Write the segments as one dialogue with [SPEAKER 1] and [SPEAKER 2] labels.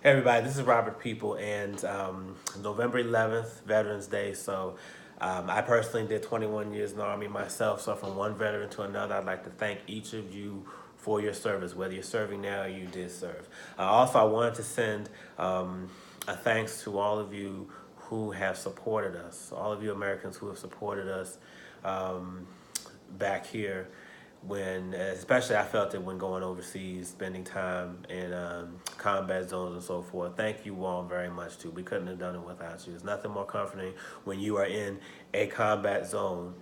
[SPEAKER 1] Everybody, this is Robert People, and November 11th, Veterans Day. So, I personally did 21 years in the Army myself. So, from one veteran to another, I'd like to thank each of you for your service, whether you're serving now or you did serve. Also, I wanted to send a thanks to all of you who have supported us, all of you Americans who have supported us um, back here when, especially I felt it when going overseas, spending time in combat zones and so forth. Thank you all very much too. We couldn't have done it without you. There's nothing more comforting when you are in a combat zone.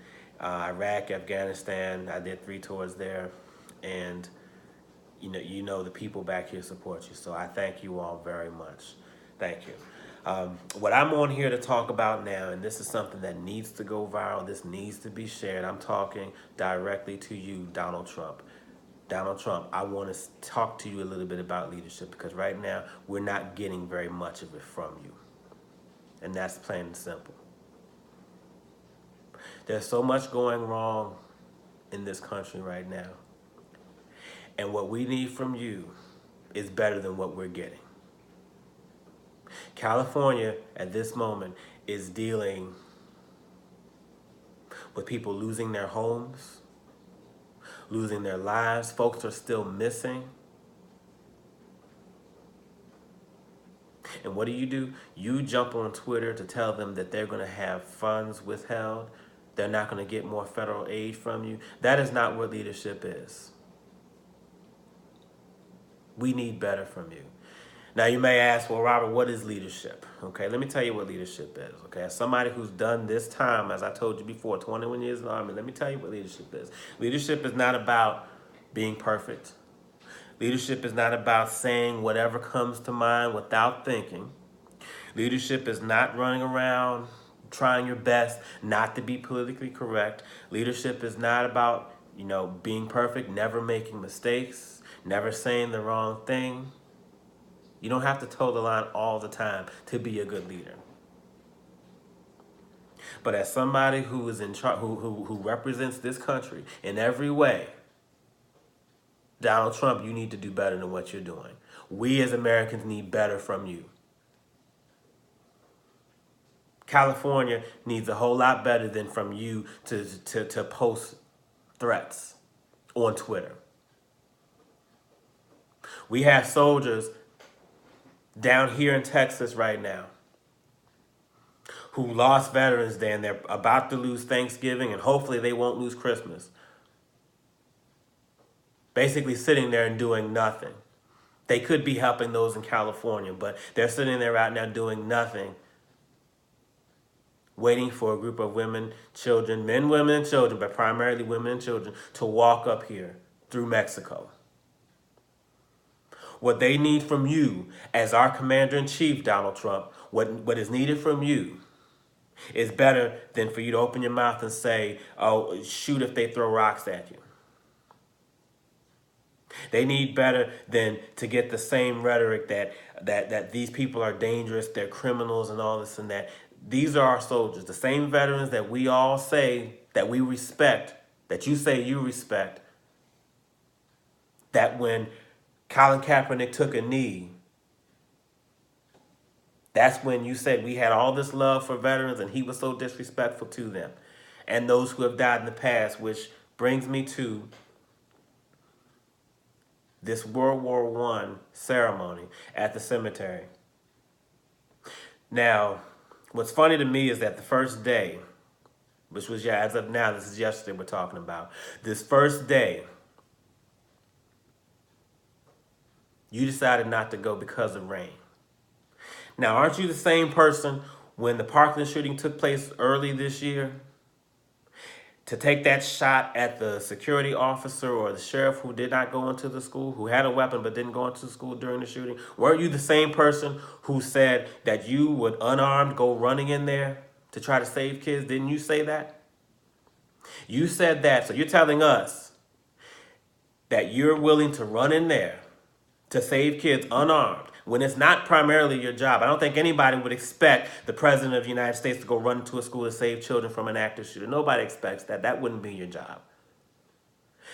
[SPEAKER 1] Iraq, Afghanistan, I did 3 tours there, and you know the people back here support you. So I thank you all very much. Thank you. What I'm on here to talk about now, and this is something that needs to go viral, this needs to be shared. I'm talking directly to you, Donald Trump. Donald Trump, I want to talk to you a little bit about leadership because right now we're not getting very much of it from you. And that's plain and simple. There's so much going wrong in this country right now. And what we need from you is better than what we're getting. California at this moment is dealing with people losing their homes, losing their lives. Folks are still missing. And what do? You jump on Twitter to tell them that they're going to have funds withheld. They're not going to get more federal aid from you. That is not what leadership is. We need better from you. Now you may ask, well, Robert, what is leadership? Okay, let me tell you what leadership is. Okay, as somebody who's done this time, as I told you before, 21 years in the Army, let me tell you what leadership is. Leadership is not about being perfect. Leadership is not about saying whatever comes to mind without thinking. Leadership is not running around trying your best not to be politically correct. Leadership is not about, being perfect, never making mistakes, never saying the wrong thing. You don't have to toe the line all the time to be a good leader. But as somebody who is in charge, who represents this country in every way, Donald Trump, you need to do better than what you're doing. We as Americans need better from you. California needs a whole lot better than from you to post threats on Twitter. We have soldiers down here in Texas right now who lost Veterans Day and they're about to lose Thanksgiving and hopefully they won't lose Christmas. Basically sitting there and doing nothing. They could be helping those in California, but they're sitting there right now doing nothing, waiting for a group of women, children, men, women, and children, but primarily women and children, to walk up here through Mexico. What they need from you as our commander-in-chief, Donald Trump, what is needed from you is better than for you to open your mouth and say, oh, shoot if they throw rocks at you. They need better than to get the same rhetoric that these people are dangerous, they're criminals and all this and that. These are our soldiers, the same veterans that we all say that we respect, that you say you respect, that when Colin Kaepernick took a knee, that's when you said we had all this love for veterans and he was so disrespectful to them and those who have died in the past, which brings me to this World War I ceremony at the cemetery. Now, what's funny to me is that the first day, which was, as of now, this is yesterday we're talking about, this first day, you decided not to go because of rain. Now, aren't you the same person when the Parkland shooting took place early this year to take that shot at the security officer or the sheriff who did not go into the school, who had a weapon but didn't go into the school during the shooting? Weren't you the same person who said that you would unarmed go running in there to try to save kids? Didn't you say that? You said that, so you're telling us that you're willing to run in there to save kids unarmed when it's not primarily your job. I don't think anybody would expect the president of the United States to go run into a school to save children from an active shooter. Nobody expects that. That wouldn't be your job.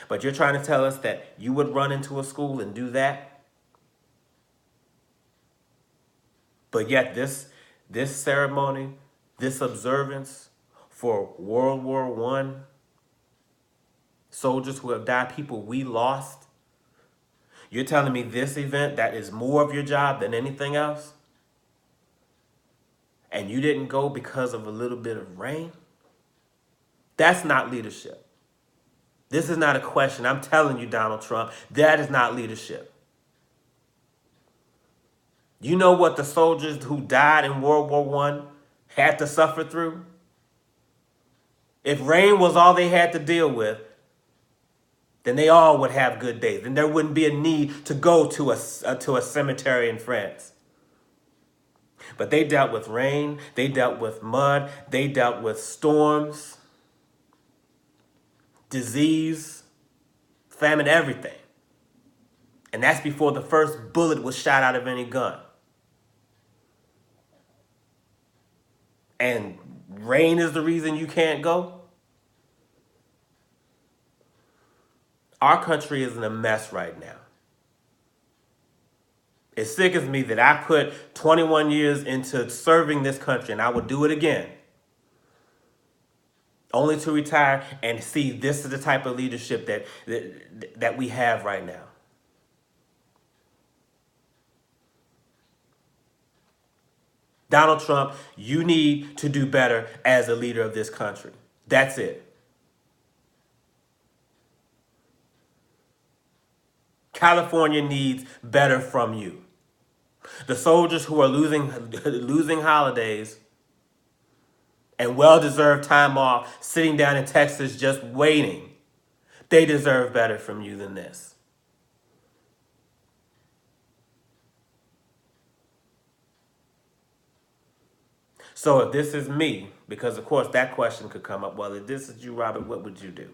[SPEAKER 1] But you're trying to tell us that you would run into a school and do that? But yet this ceremony, this observance for World War One, soldiers who have died, people we lost, you're telling me this event that is more of your job than anything else? And you didn't go because of a little bit of rain? That's not leadership. This is not a question. I'm telling you, Donald Trump, that is not leadership. You know what the soldiers who died in World War One had to suffer through? If rain was all they had to deal with, then they all would have good days. Then there wouldn't be a need to go to a cemetery in France. But they dealt with rain, they dealt with mud, they dealt with storms, disease, famine, everything. And that's before the first bullet was shot out of any gun. And rain is the reason you can't go? Our country is in a mess right now. It sickens me that I put 21 years into serving this country, and I would do it again, only to retire and see this is the type of leadership that we have right now. Donald Trump, you need to do better as a leader of this country. That's it. California needs better from you. The soldiers who are losing holidays and well-deserved time off, sitting down in Texas just waiting, they deserve better from you than this. So if this is me, because of course that question could come up, well, if this is you, Robert, what would you do?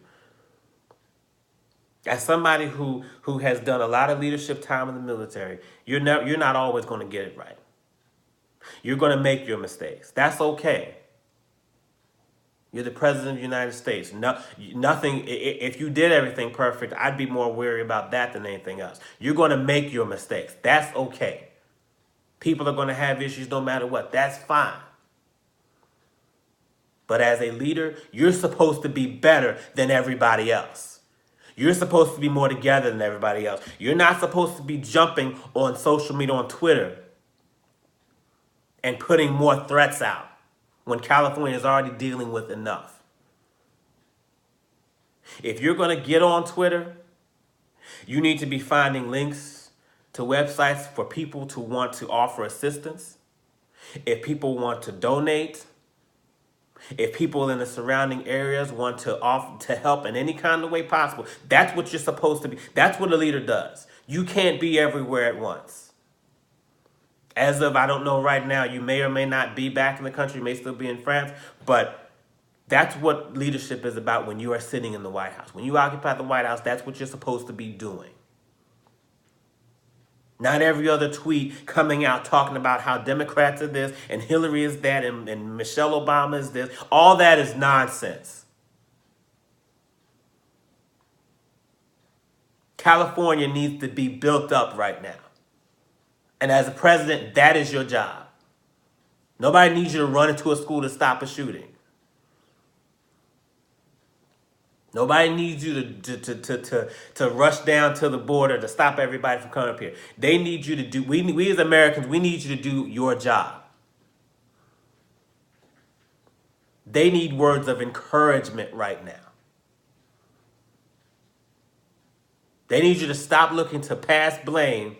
[SPEAKER 1] As somebody who has done a lot of leadership time in the military, you're not always going to get it right. You're going to make your mistakes. That's okay. You're the president of the United States. Nothing. If you did everything perfect, I'd be more worried about that than anything else. You're going to make your mistakes. That's okay. People are going to have issues no matter what. That's fine. But as a leader, you're supposed to be better than everybody else. You're supposed to be more together than everybody else. You're not supposed to be jumping on social media, on Twitter, and putting more threats out when California is already dealing with enough. If you're going to get on Twitter, you need to be finding links to websites for people to want to offer assistance. If people want to donate, if people in the surrounding areas want to help in any kind of way possible, that's what you're supposed to be. That's what a leader does. You can't be everywhere at once. As of, I don't know right now, you may or may not be back in the country, you may still be in France, but that's what leadership is about when you are sitting in the White House. When you occupy the White House, that's what you're supposed to be doing. Not every other tweet coming out talking about how Democrats are this and Hillary is that and Michelle Obama is this. All that is nonsense. California needs to be built up right now. And as a president, that is your job. Nobody needs you to run into a school to stop a shooting. Nobody needs you to rush down to the border to stop everybody from coming up here. They need you to do, we as Americans, we need you to do your job. They need words of encouragement right now. They need you to stop looking to pass blame,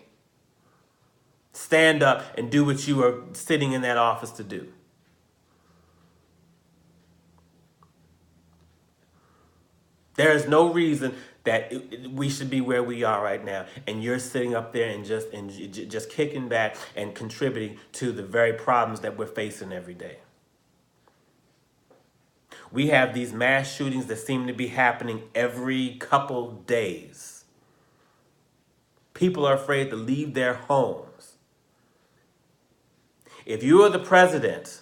[SPEAKER 1] stand up, and do what you are sitting in that office to do. There is no reason that we should be where we are right now, and you're sitting up there and just kicking back and contributing to the very problems that we're facing every day. We have these mass shootings that seem to be happening every couple days. People are afraid to leave their homes. If you are the president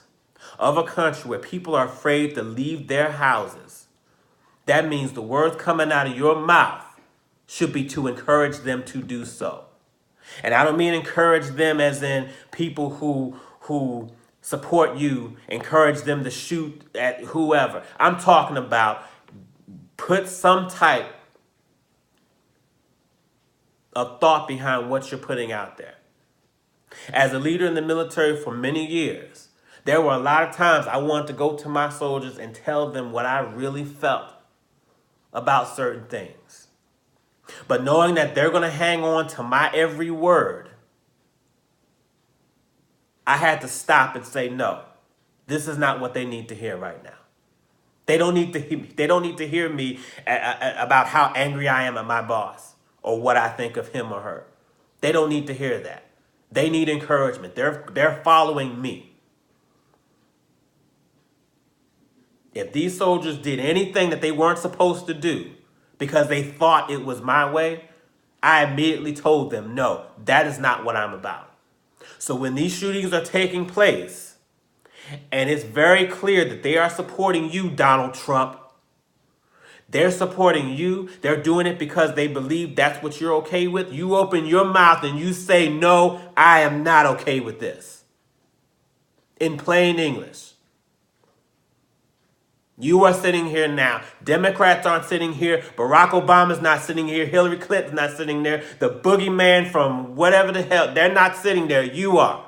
[SPEAKER 1] of a country where people are afraid to leave their houses, that means the words coming out of your mouth should be to encourage them to do so. And I don't mean encourage them as in people who support you, encourage them to shoot at whoever. I'm talking about put some type of thought behind what you're putting out there. As a leader in the military for many years, there were a lot of times I wanted to go to my soldiers and tell them what I really felt about certain things. But knowing that they're going to hang on to my every word, I had to stop and say, no, this is not what they need to hear right now. They don't need to hear me about how angry I am at my boss or what I think of him or her. They don't need to hear that. They need encouragement. They're following me. If these soldiers did anything that they weren't supposed to do because they thought it was my way, I immediately told them, no, that is not what I'm about. So when these shootings are taking place, and it's very clear that they are supporting you, Donald Trump, they're supporting you, they're doing it because they believe that's what you're okay with, you open your mouth and you say, no, I am not okay with this. In plain English. You are sitting here now. Democrats aren't sitting here. Barack Obama's not sitting here. Hillary Clinton's not sitting there. The boogeyman from whatever the hell, they're not sitting there. You are.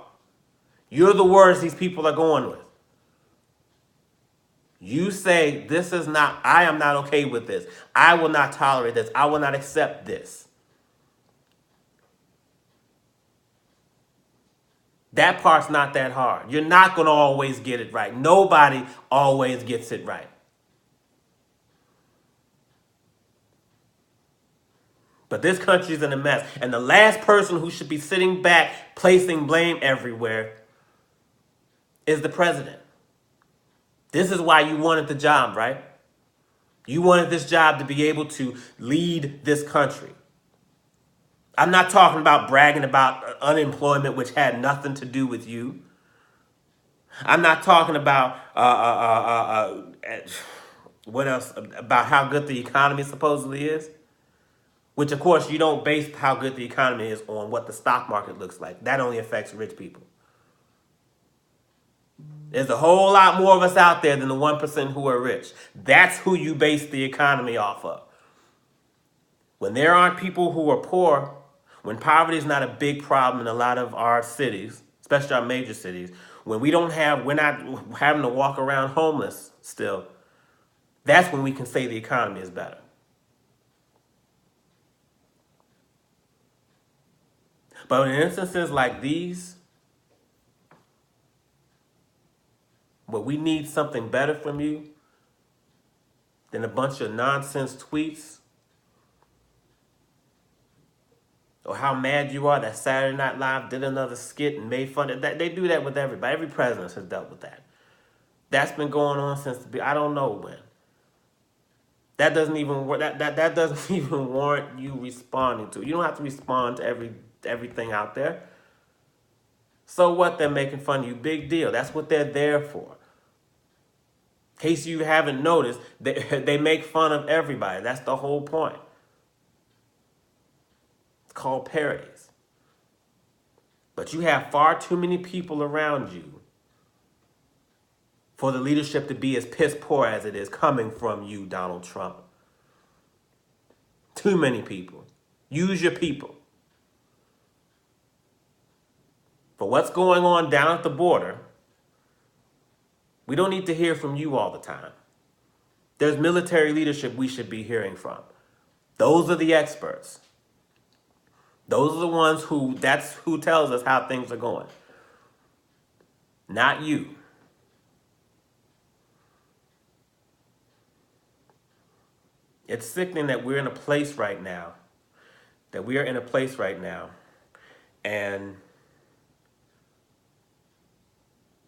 [SPEAKER 1] You're the words these people are going with. You say, this is not, I am not okay with this. I will not tolerate this. I will not accept this. That part's not that hard. You're not going to always get it right. Nobody always gets it right. But this country's in a mess. And the last person who should be sitting back, placing blame everywhere, is the president. This is why you wanted the job, right? You wanted this job to be able to lead this country. I'm not talking about bragging about unemployment, which had nothing to do with you. I'm not talking about what else, about how good the economy supposedly is. Which, of course, you don't base how good the economy is on what the stock market looks like. That only affects rich people. There's a whole lot more of us out there than the 1% who are rich. That's who you base the economy off of. When there aren't people who are poor, when poverty is not a big problem in a lot of our cities, especially our major cities, when we're not having to walk around homeless still, that's when we can say the economy is better. But in instances like these, where we need something better from you than a bunch of nonsense tweets, or how mad you are that Saturday Night Live did another skit and made fun of that. They do that with everybody. Every president has dealt with that. That's been going on since I don't know when. That doesn't even that doesn't even warrant you responding to. You don't have to respond to everything out there. So what? They're making fun of you. Big deal. That's what they're there for. In case you haven't noticed, they make fun of everybody. That's the whole point. It's called parodies. But you have far too many people around you for the leadership to be as piss poor as it is coming from you, Donald Trump. Too many people. Use your people. For what's going on down at the border, we don't need to hear from you all the time. There's military leadership we should be hearing from. Those are the experts. Those are the ones that's who tells us how things are going. Not you. It's sickening that we're in a place right now, and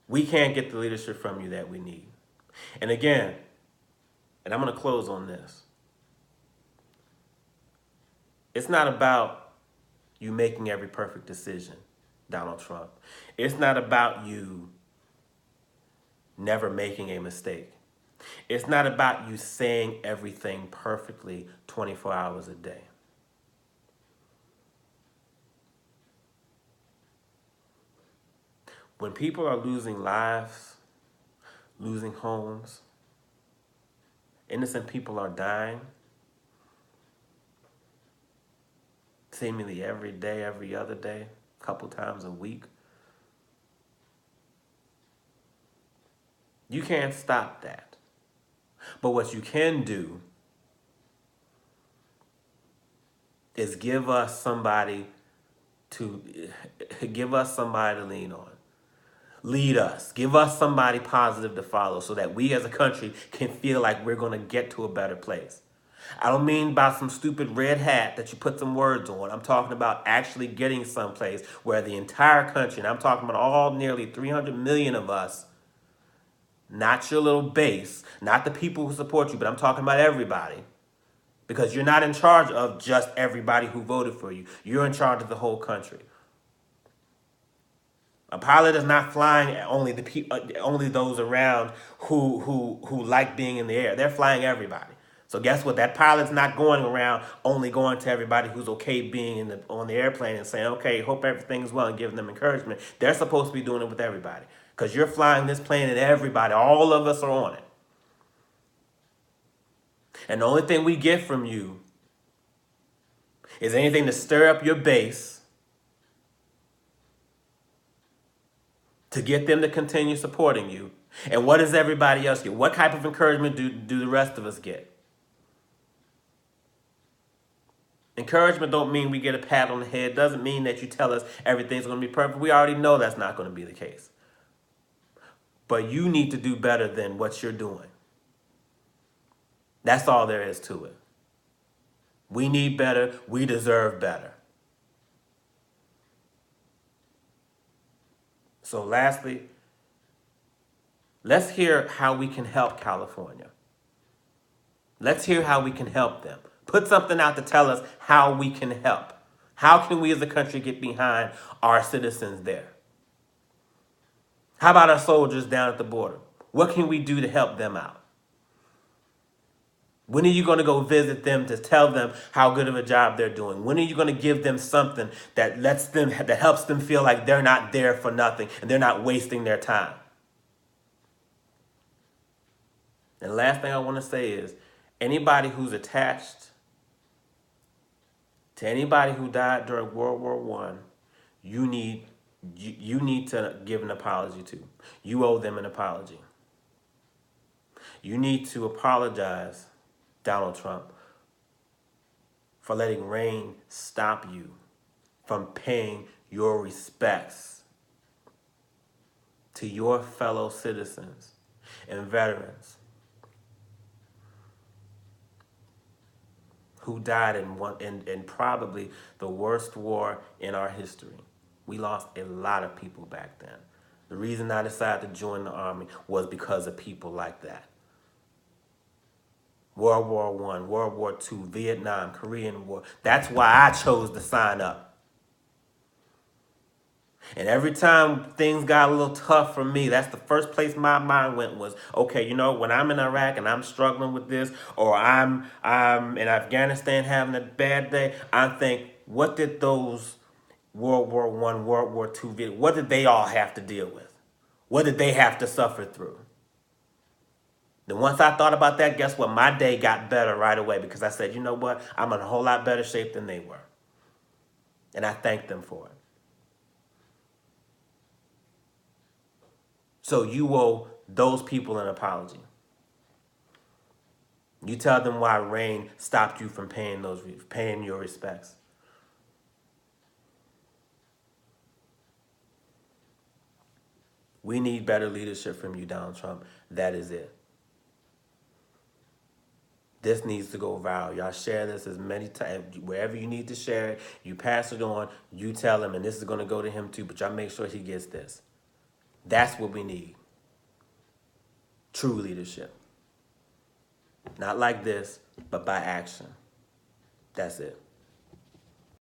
[SPEAKER 1] we can't get the leadership from you that we need. And again, and I'm going to close on this. It's not about you making every perfect decision, Donald Trump. It's not about you never making a mistake. It's not about you saying everything perfectly 24 hours a day. When people are losing lives, losing homes, innocent people are dying, seemingly every day, every other day, a couple times a week. You can't stop that. But what you can do is give us somebody to lean on. Lead us. Give us somebody positive to follow so that we as a country can feel like we're going to get to a better place. I don't mean by some stupid red hat that you put some words on. I'm talking about actually getting someplace where the entire country, and I'm talking about all nearly 300 million of us, not your little base, not the people who support you, but I'm talking about everybody. Because you're not in charge of just everybody who voted for you. You're in charge of the whole country. A pilot is not flying only those around who like being in the air. They're flying everybody. So guess what? That pilot's not going around only going to everybody who's okay being on the airplane and saying, okay, hope everything's well and giving them encouragement. They're supposed to be doing it with everybody. Because you're flying this plane and everybody, all of us are on it. And the only thing we get from you is anything to stir up your base, to get them to continue supporting you. And what does everybody else get? What type of encouragement do the rest of us get? Encouragement don't mean we get a pat on the head. Doesn't mean that you tell us everything's going to be perfect. We already know that's not going to be the case. But you need to do better than what you're doing. That's all there is to it. We need better. We deserve better. So lastly, let's hear how we can help California. Let's hear how we can help them. Put something out to tell us how we can help. How can we as a country get behind our citizens there? How about our soldiers down at the border? What can we do to help them out? When are you going to go visit them to tell them how good of a job they're doing? When are you going to give them something that helps them feel like they're not there for nothing and they're not wasting their time? And the last thing I want to say is anybody who's attached to anybody who died during World War I, you need to give an apology to. You owe them an apology. You need to apologize, Donald Trump, for letting rain stop you from paying your respects to your fellow citizens and veterans who died in probably the worst war in our history. We lost a lot of people back then. The reason I decided to join the Army was because of people like that. World War I, World War II, Vietnam, Korean War. That's why I chose to sign up. And every time things got a little tough for me, that's the first place my mind went was, okay, you know, when I'm in Iraq and I'm struggling with this, or I'm in Afghanistan having a bad day, I think, what did those World War I, World War II, what did they all have to deal with? What did they have to suffer through? Then once I thought about that, guess what? My day got better right away because I said, you know what? I'm in a whole lot better shape than they were. And I thanked them for it. So you owe those people an apology. You tell them why rain stopped you from paying your respects. We need better leadership from you, Donald Trump. That is it. This needs to go viral. Y'all share this as many times, wherever you need to share it. You pass it on, you tell him, and this is going to go to him too, but y'all make sure he gets this. That's what we need. True leadership. Not like this, but by action. That's it.